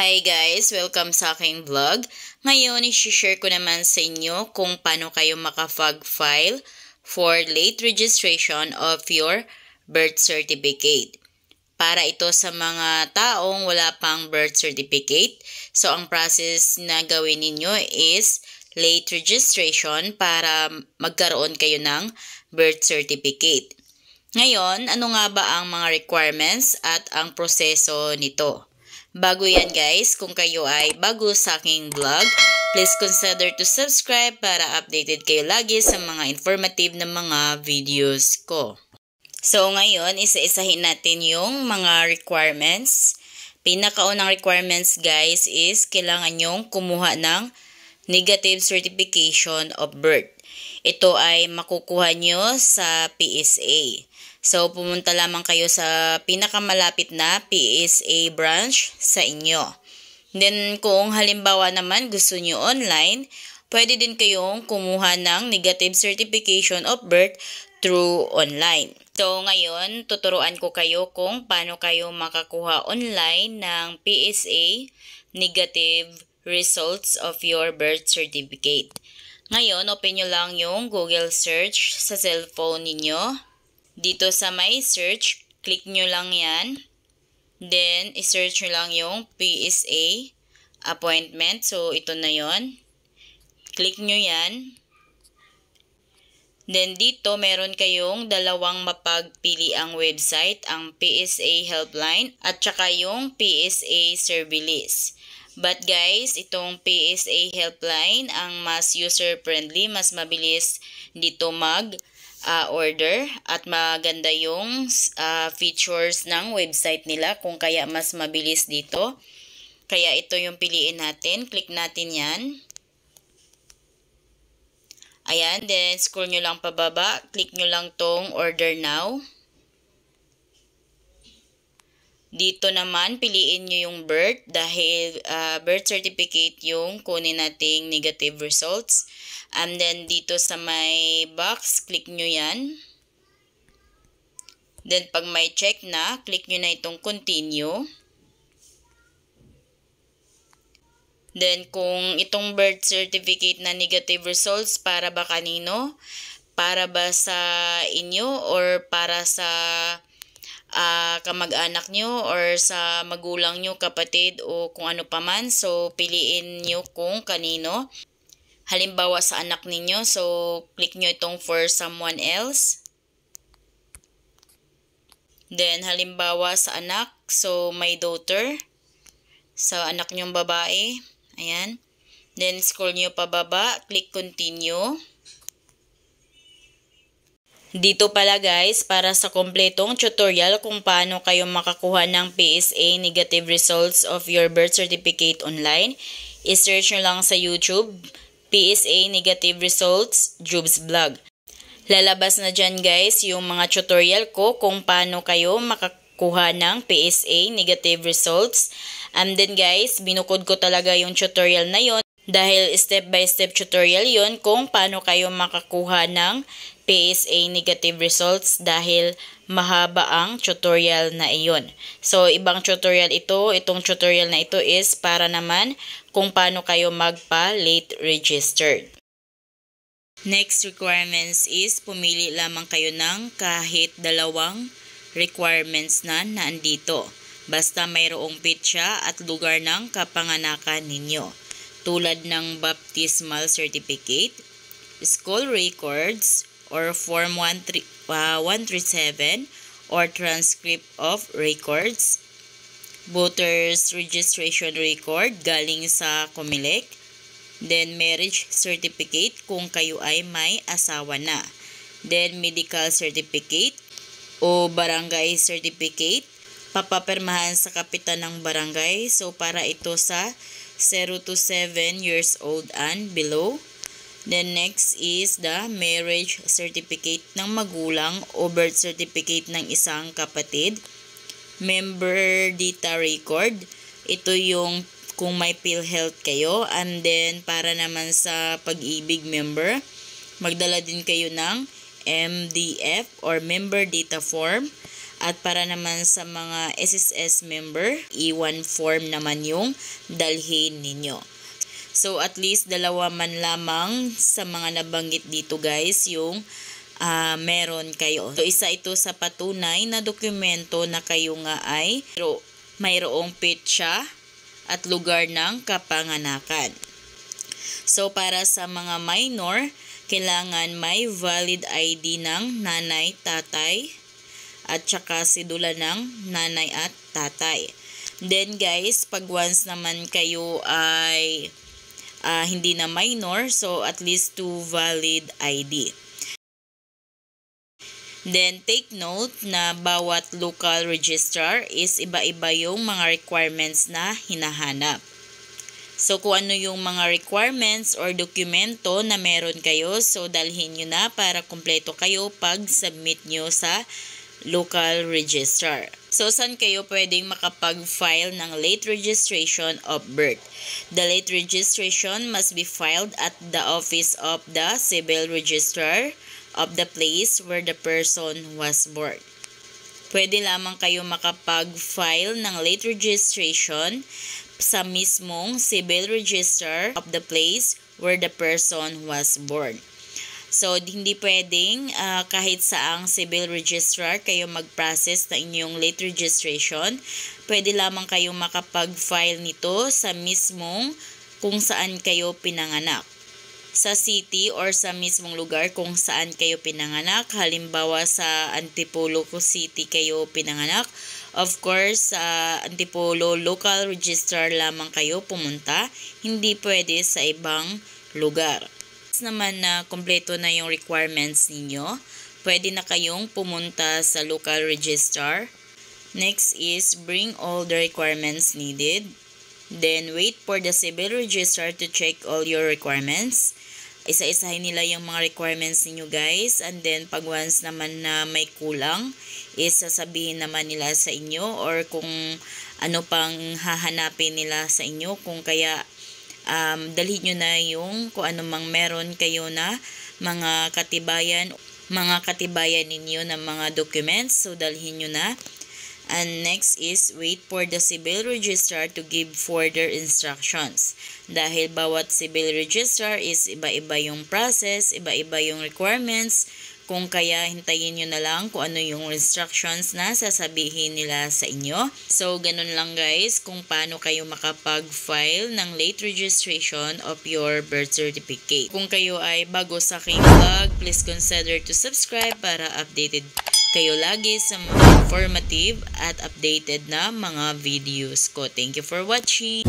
Hi guys! Welcome sa aking vlog. Ngayon, i-share ko naman sa inyo kung paano kayo maka-FAG file for late registration of your birth certificate. Para ito sa mga taong wala pang birth certificate. So, ang process na gawin ninyo is late registration para magkaroon kayo ng birth certificate. Ngayon, ano nga ba ang mga requirements at ang proseso nito? Bago yan guys, kung kayo ay bago sa aking vlog, please consider to subscribe para updated kayo lagi sa mga informative na mga videos ko. So ngayon, isa-isahin natin yung mga requirements. Pinakaunang requirements guys is kailangan nyong kumuha ng negative certification of birth. Ito ay makukuha nyo sa PSA. So, pumunta lamang kayo sa pinakamalapit na PSA branch sa inyo. Then, kung halimbawa naman gusto nyo online, pwede din kayong kumuha ng negative certification of birth through online. So, ngayon, tuturuan ko kayo kung paano kayo makakuha online ng PSA negative results of your birth certificate. Ngayon, open nyo lang yung Google search sa cellphone ninyo. Dito sa may search, click nyo lang yan. Then, isearch nyo lang yung PSA appointment. So, ito na yon. Click nyo yan. Then, dito meron kayong dalawang mapagpiliang website, ang PSA Helpline at saka yung PSA Survey List. But guys, itong PSA Helpline ang mas user-friendly, mas mabilis dito order at maganda yung features ng website nila kung kaya mas mabilis dito. Kaya ito yung piliin natin. Click natin yan. Ayan, then scroll nyo lang pababa. Click nyo lang tong order now. Dito naman, piliin nyo yung birth dahil birth certificate yung kunin nating negative results. And then, dito sa may box, click nyo yan. Then, pag may check na, click nyo na itong continue. Then, kung itong birth certificate na negative results, para ba kanino? Para ba sa inyo or para sa kamag-anak nyo or sa magulang nyo, kapatid o kung ano paman. So, piliin nyo kung kanino. Halimbawa sa anak ninyo, so click nyo itong for someone else. Then, halimbawa sa anak, so my daughter. Sa anak nyong babae. Ayan. Then, scroll nyo pababa, click continue. Dito pala guys, para sa kompletong tutorial kung paano kayo makakuha ng PSA negative results of your birth certificate online, i-search nyo lang sa YouTube, PSA negative results, Jub's vlog. Lalabas na dyan guys yung mga tutorial ko kung paano kayo makakuha ng PSA negative results. And then guys, binukod ko talaga yung tutorial na yon dahil step by step tutorial yon kung paano kayo makakuha ng PSA negative results dahil mahaba ang tutorial na iyon. So, ibang tutorial ito. Itong tutorial na ito is para naman kung paano kayo magpa-late registered. Next requirements is pumili lamang kayo ng kahit dalawang requirements na nandito. Basta mayroong petsa at lugar ng kapanganakan ninyo. Tulad ng baptismal certificate, school records, or Form 137 or transcript of records, voters registration record galing sa COMELEC, then marriage certificate kung kayo ay may asawa na, then medical certificate o barangay certificate, papapirmahan sa kapitan ng barangay, so para ito sa 0 to 7 years old and below. Then next is the marriage certificate ng magulang o birth certificate ng isang kapatid. Member data record. Ito yung kung may PhilHealth kayo. And then para naman sa pag-ibig member, magdala din kayo ng MDF or member data form. At para naman sa mga SSS member, E1 form naman yung dalhin ninyo. So at least dalawa man lamang sa mga nabanggit dito guys yung meron kayo. So isa ito sa patunay na dokumento na kayo nga ay mayroong petsa at lugar ng kapanganakan. So para sa mga minor, kailangan may valid ID ng nanay, tatay, at saka sidula ng nanay at tatay. Then guys, pag once naman kayo ay hindi na minor, so at least 2 valid ID. Then take note na bawat local registrar is iba-iba yung mga requirements na hinahanap. So kung ano yung mga requirements or dokumento na meron kayo, so dalhin nyo na para kumpleto kayo pag submit nyo sa local registrar. So saan kayo pwedeng makapag-file ng late registration of birth? The late registration must be filed at the office of the civil registrar of the place where the person was born. Pwede lamang kayo makapag-file ng late registration sa mismong civil registrar of the place where the person was born. So, hindi pwedeng kahit saang civil registrar kayo mag-process na inyong late registration. Pwede lamang kayo makapag-file nito sa mismong kung saan kayo pinanganak. Sa city or sa mismong lugar kung saan kayo pinanganak. Halimbawa sa Antipolo City kayo pinanganak. Of course, sa Antipolo local registrar lamang kayo pumunta. Hindi pwede sa ibang lugar. Naman na kompleto na yung requirements ninyo, pwede na kayong pumunta sa local registrar. Next is bring all the requirements needed. Then wait for the civil registrar to check all your requirements. Isa-isahin nila yung mga requirements ninyo guys, and then pag once naman na may kulang, is sasabihin naman nila sa inyo or kung ano pang hahanapin nila sa inyo, kung kaya dalhin nyo na yung kung ano mang meron kayo na mga katibayan ninyo ng mga documents, so dalhin nyo na. And next is wait for the civil registrar to give further instructions. Dahil bawat civil registrar is iba-iba yung process, iba-iba yung requirements, kung kaya hintayin nyo na lang kung ano yung instructions na sasabihin nila sa inyo. So, ganun lang guys kung paano kayo makapag-file ng late registration of your birth certificate. Kung kayo ay bago sa aking vlog, please consider to subscribe para updated kayo lagi sa mga informative at updated na mga videos ko. Thank you for watching!